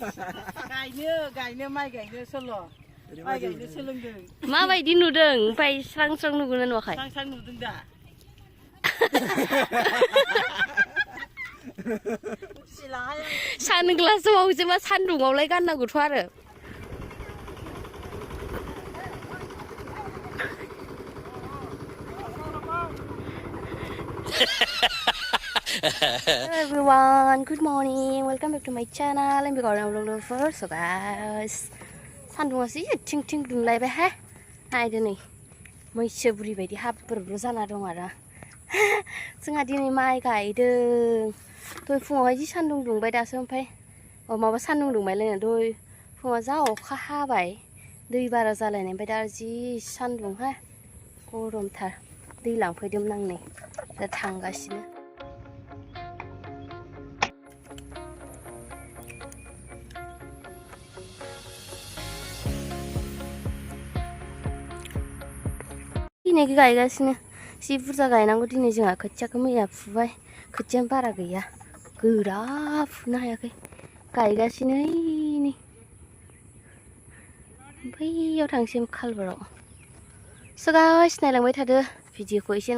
गायनो माइ गायनो सल' माइ गायनो सोलोंदों माबायदि नुदों ओमफ्राय स्रां स्रां नुगोना नुवाखै स्रां स्रां नुदों दा सानग्लासआवसो मा सान्दुङावलाय गाननांगौथ' आरो Hello everyone, good morning. Welcome back to my channel. M.B Gaorema first. So guys, Sandung sih ting dunglai bah. Hai dini, मैसो बुरि बायदि हाब्रुब्रु जाना दं आरो जोंहा दिनै माइ गायदों दहाय फुङावहाय जि सान्दुं दुंबाय दासो ओमफ्राय माबा सान्दुं दुंबायलायनो दहाय फुङाव जा अखा हाबाय दै बारा जालायनाय ओमफ्राय दा जि सान्दुंहाय गरमथार दै लांफैदोंमोन आं नै दा थांगासिनो दिनै गायगासिनो जि बुरजा गायनांगौ दिनै जोंहा खोथियाखौ मैया फुबाय खोथियानो बारा गैया गोरा फुनो हायाखै गायगासिनो नै बैयाव थांसै खालबाराव गाइस नायलांबाय थादो भिडिअखौ एसे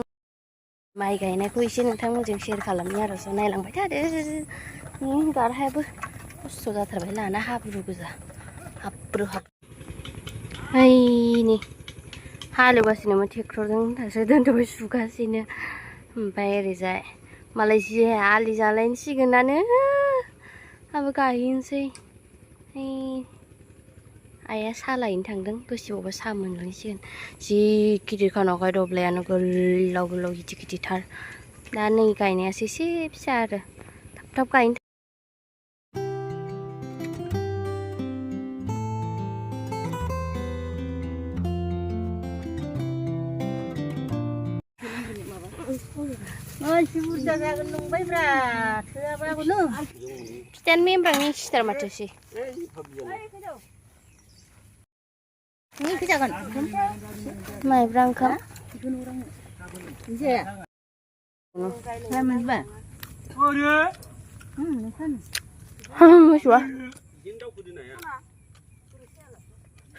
माइ गायनायखौ एसे नोंथांमोनजों शेयार खालामनि आरो ज' नायलांबाय थादो गारहायाबो खस्थ' जाथारबाय लाना हाब्रु गोजा हाब्रु नै हालेवगासिनोमोन ट्रेक्टरजों दासो दोनथ'बाय सुगासिनो ओमफ्राय ओरैजाय मालाय जि आलि जालायनोसिगोनानो आंबो गायहैनोसै आइया साहा लायनो थांदों दसेबावबा साहा मोनलोंसिगोन जि गिदिर खानावखाय दब्लायानो गोलाव गिदिरथार दा नै गायनायासो एसे फिसा आरो थाब गायनो बुरजा जागोन नंबायब्रा थोआबाबोनो फिथायानो मेमब्रांनि सिथार माथोसै जागोन माइब्रा ओंखाम मोसौआ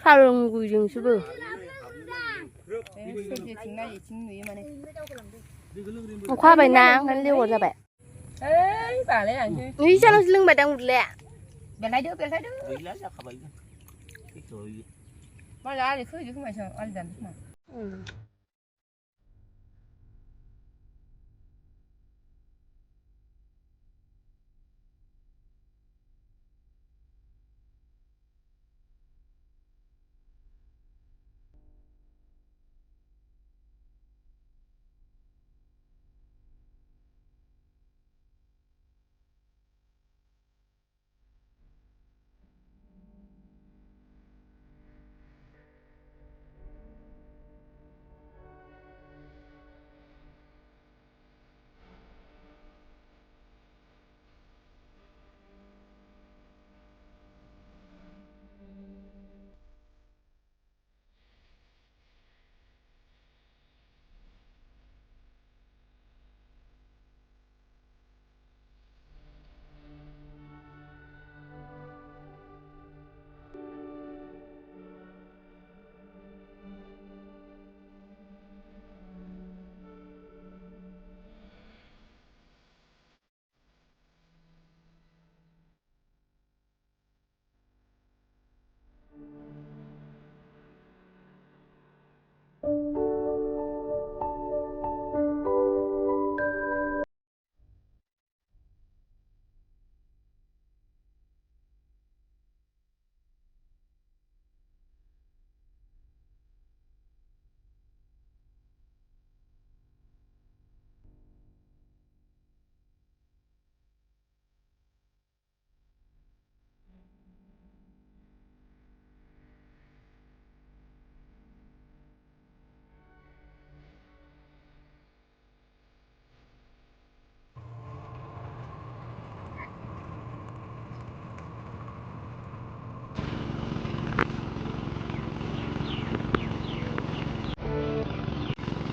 सालोंगुयजोंसोबो अखा हाबायना ओंखायनो लेवार जाबाय नै सानावसो लोंबाय दां उरलाया बेलथायदो गैला जाखाबाय माला आलि खोहैदो खोमा आलि दानदो खोमा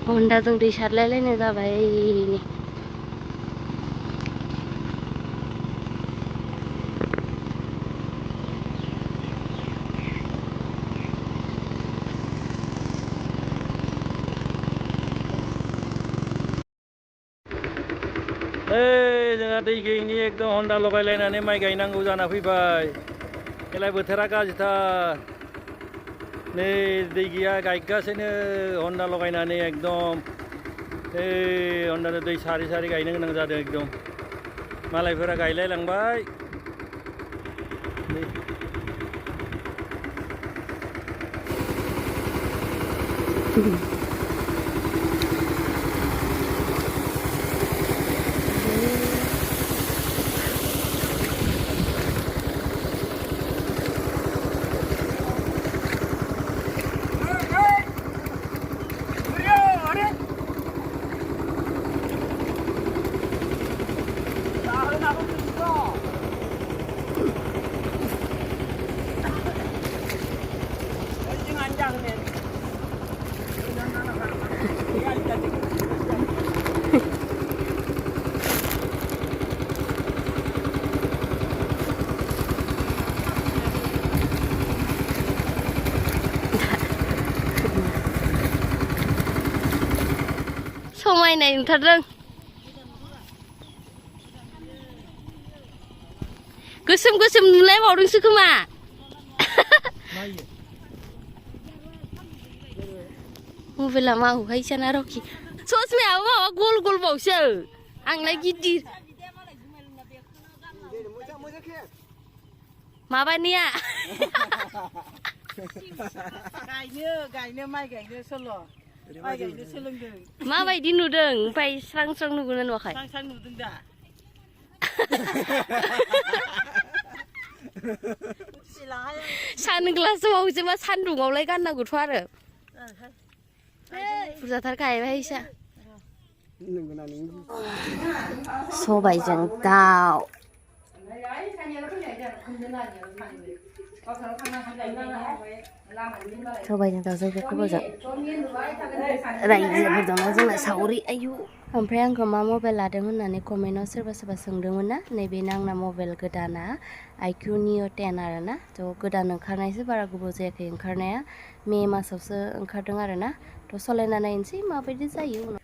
हन्डाजों दै सारलायलायनाय जाबाय दै गैयिनि एकदम हन्दा लगायलायनानै माइ गायनांगौ जाना फैबाय एलाय बोथोरा गाज्रिथार नै दै गैया गायगासिनो हन्दा लगायनानै एकदम हन्दानो दै सारै सारै गायनो गोनां जादों एकदम मालायफोरा गायलायलांबाय समायनाय नुथारदों गोसोम गोसोम नुलायबावदोंसो खोमा मबाइला मावहाय साना रखि ससमायाबो माबा गल गल बावसो आंलाय गिदिर माबानिया गायनो माइ गायनो सल' माइ गायनो सोलोंदों माबायदि नुदों ओमफ्राय स्रां स्रां नुगोन ना नुवाखै स्रां स्रां नुदों दा सानग्लासावसो मा सान्दुङावलाय गाननांगौथ' आरो बुरजाथार गायबाय इसा सबायजों दाउ सबायजों दाउजों गोबावजों रायजोफोरजोंनो जोंना सावरि आयु ओमफ्राय आंखौ मा मबाइल लादों होननानै कमेन्टआव सोरबा सोरबा सोंदोंमोन ना नैबेनो आंना मबाइल गोदाना iQOO Neo 10 आरो ना थ' गोदान ओंखारनायसो बारा गोबाव जायाखै ओंखारनाया मे मासावसो ओंखारदों आरो ना थ' सालायना नायनोसै माबायदि जायो